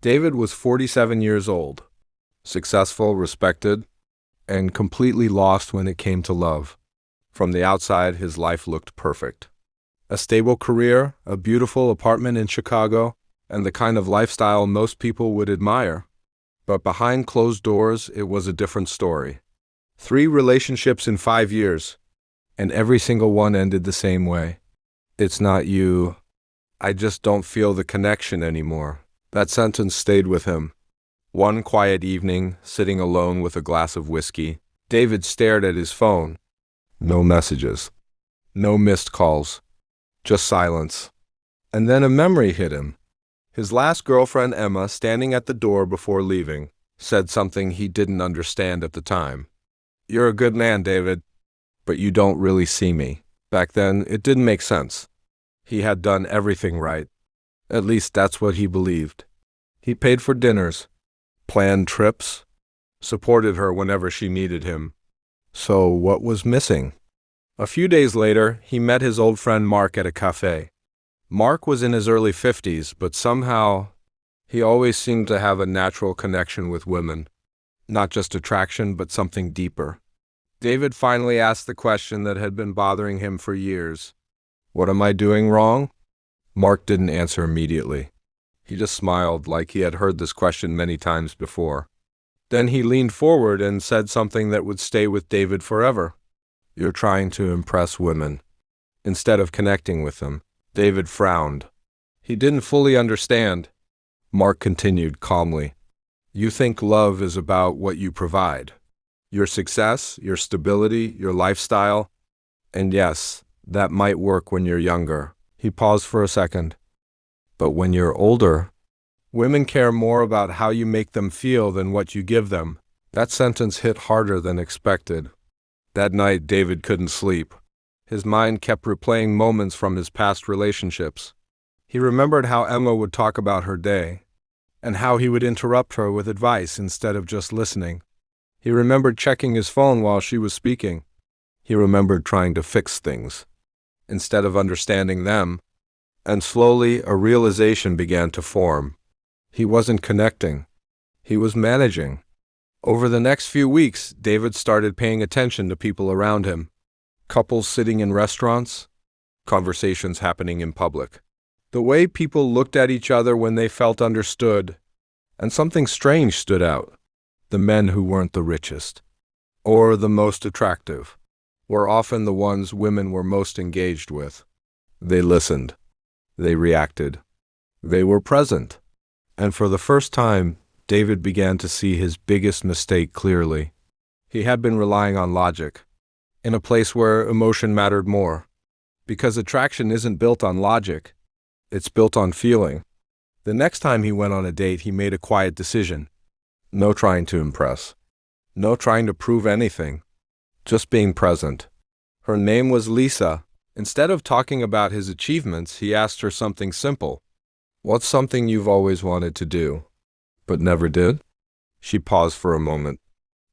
David was 47 years old, successful, respected, and completely lost when it came to love. From the outside, his life looked perfect. A stable career, a beautiful apartment in Chicago, and the kind of lifestyle most people would admire. But behind closed doors, it was a different story. 3 relationships in 5 years, and every single one ended the same way. It's not you. I just don't feel the connection anymore. That sentence stayed with him. One quiet evening, sitting alone with a glass of whiskey, David stared at his phone. No messages. No missed calls. Just silence. And then a memory hit him. His last girlfriend, Emma, standing at the door before leaving, said something he didn't understand at the time. "You're a good man, David, but you don't really see me." Back then, it didn't make sense. He had done everything right. At least that's what he believed. He paid for dinners, planned trips, supported her whenever she needed him. So what was missing? A few days later, he met his old friend Mark at a cafe. Mark was in his early 50s, but somehow he always seemed to have a natural connection with women. Not just attraction, but something deeper. David finally asked the question that had been bothering him for years. "What am I doing wrong?" Mark didn't answer immediately. He just smiled, like he had heard this question many times before. Then he leaned forward and said something that would stay with David forever. "You're trying to impress women, instead of connecting with them." David frowned. He didn't fully understand. Mark continued calmly. "You think love is about what you provide. Your success, your stability, your lifestyle. And yes, that might work when you're younger." He paused for a second. "But when you're older, women care more about how you make them feel than what you give them." That sentence hit harder than expected. That night, David couldn't sleep. His mind kept replaying moments from his past relationships. He remembered how Emma would talk about her day, and how he would interrupt her with advice instead of just listening. He remembered checking his phone while she was speaking. He remembered trying to fix things, instead of understanding them. And slowly, a realization began to form. He wasn't connecting. He was managing. Over the next few weeks, David started paying attention to people around him. Couples sitting in restaurants, conversations happening in public. The way people looked at each other when they felt understood. And something strange stood out. The men who weren't the richest, or the most attractive, were often the ones women were most engaged with. They listened. They reacted. They were present. And for the first time, David began to see his biggest mistake clearly. He had been relying on logic, in a place where emotion mattered more. Because attraction isn't built on logic, it's built on feeling. The next time he went on a date, he made a quiet decision. No trying to impress. No trying to prove anything. Just being present. Her name was Lisa. Instead of talking about his achievements, he asked her something simple. "What's something you've always wanted to do, but never did?" She paused for a moment.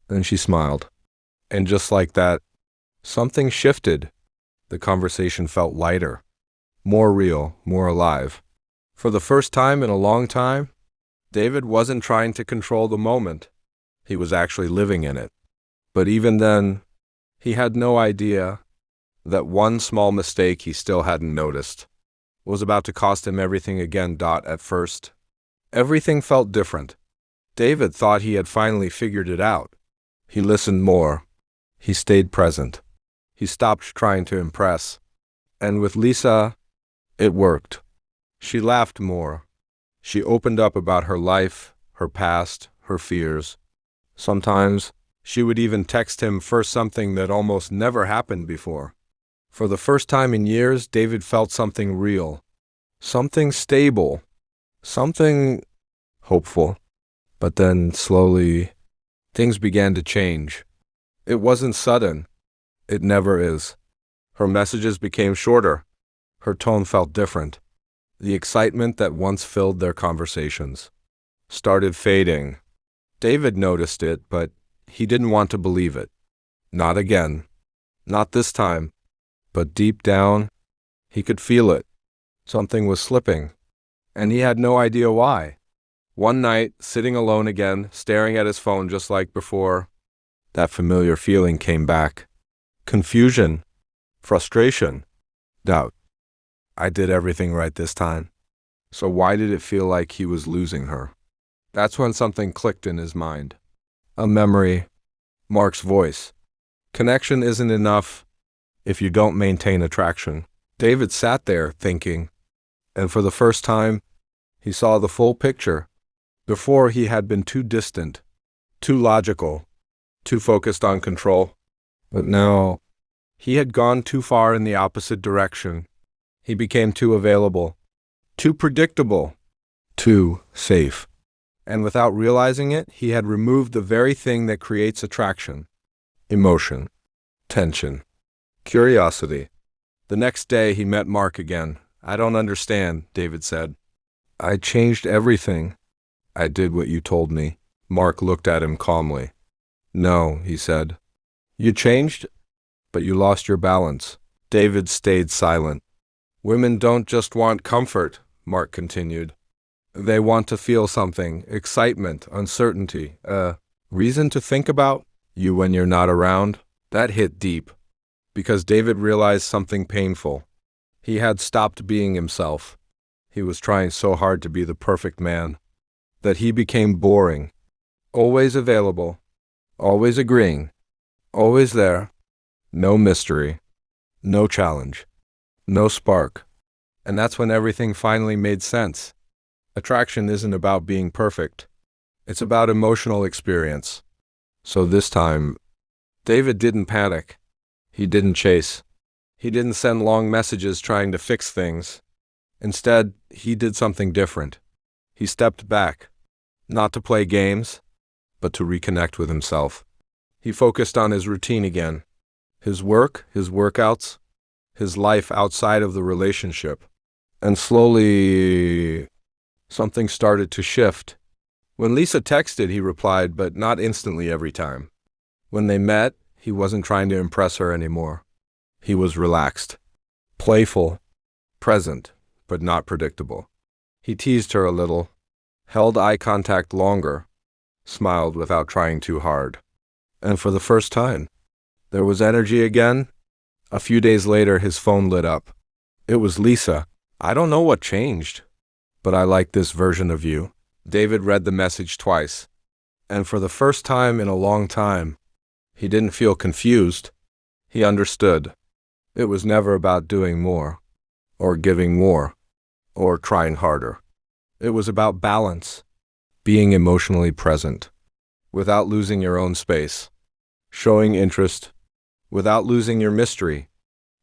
Then she smiled. And just like that, something shifted. The conversation felt lighter, more real, more alive. For the first time in a long time, David wasn't trying to control the moment. He was actually living in it. But even then, he had no idea that one small mistake he still hadn't noticed was about to cost him everything again. At first, everything felt different. David thought he had finally figured it out. He listened more. He stayed present. He stopped trying to impress. And with Lisa, it worked. She laughed more. She opened up about her life, her past, her fears. Sometimes, she would even text him for something that almost never happened before. For the first time in years, David felt something real. Something stable. Something hopeful. But then, slowly, things began to change. It wasn't sudden. It never is. Her messages became shorter. Her tone felt different. The excitement that once filled their conversations started fading. David noticed it, but he didn't want to believe it. Not again. Not this time. But deep down, he could feel it. Something was slipping, and he had no idea why. One night, sitting alone again, staring at his phone just like before, that familiar feeling came back. Confusion, frustration, doubt. I did everything right this time. So why did it feel like he was losing her? That's when something clicked in his mind. A memory, Mark's voice. Connection isn't enough if you don't maintain attraction. David sat there thinking, and for the first time, he saw the full picture. Before, he had been too distant, too logical, too focused on control. But now, he had gone too far in the opposite direction. He became too available, too predictable, too safe. And without realizing it, he had removed the very thing that creates attraction: emotion, tension, curiosity. The next day, he met Mark again. I don't understand, David said. I changed everything. I did what you told me. Mark looked at him calmly. No, he said. You changed, but you lost your balance. David stayed silent. Women don't just want comfort, Mark continued. They want to feel something, excitement, uncertainty, a reason to think about you when you're not around. That hit deep, because David realized something painful. He had stopped being himself. He was trying so hard to be the perfect man that he became boring, always available, always agreeing, always there. No mystery, no challenge, no spark. And that's when everything finally made sense. Attraction isn't about being perfect. It's about emotional experience. So this time, David didn't panic. He didn't chase. He didn't send long messages trying to fix things. Instead, he did something different. He stepped back, not to play games, but to reconnect with himself. He focused on his routine again. His work, his workouts, his life outside of the relationship. And slowly, something started to shift. When Lisa texted, he replied, but not instantly every time. When they met, he wasn't trying to impress her anymore. He was relaxed, playful, present, but not predictable. He teased her a little, held eye contact longer, smiled without trying too hard. And for the first time, there was energy again. A few days later, his phone lit up. It was Lisa. I don't know what changed, but I like this version of you. David read the message twice, and for the first time in a long time, he didn't feel confused. He understood. It was never about doing more, or giving more, or trying harder. It was about balance, being emotionally present, without losing your own space, showing interest, without losing your mystery,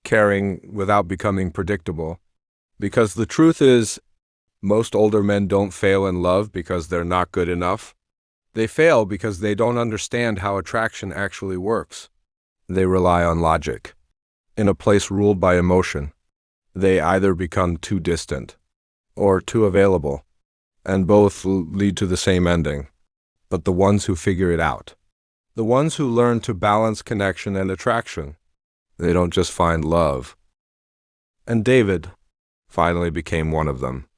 caring without becoming predictable. Because the truth is, most older men don't fail in love because they're not good enough. They fail because they don't understand how attraction actually works. They rely on logic. In a place ruled by emotion, they either become too distant or too available, and both lead to the same ending. But the ones who figure it out, the ones who learn to balance connection and attraction, they don't just find love. And David finally became one of them.